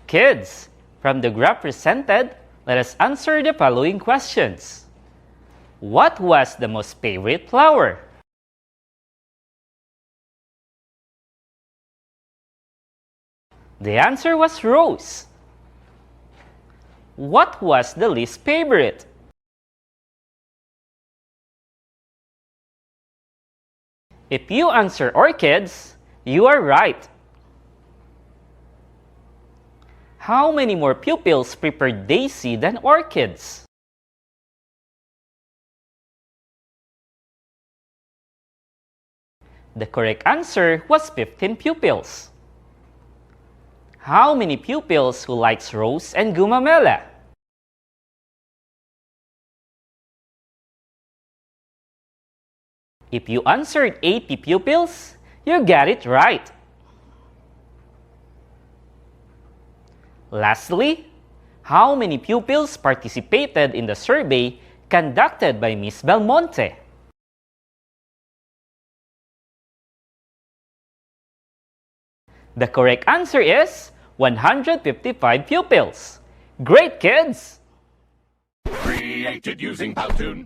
Kids, from the graph presented, let us answer the following questions. What was the most favorite flower? The answer was rose. What was the least favorite? If you answer orchids, you are right. How many more pupils prefer daisy than orchids? The correct answer was 15 pupils. How many pupils who likes rose and gumamela? If you answered 80 pupils, you got it right. Lastly, how many pupils participated in the survey conducted by Ms. Belmonte? The correct answer is 155 pupils. Great, kids! Created using Powtoon.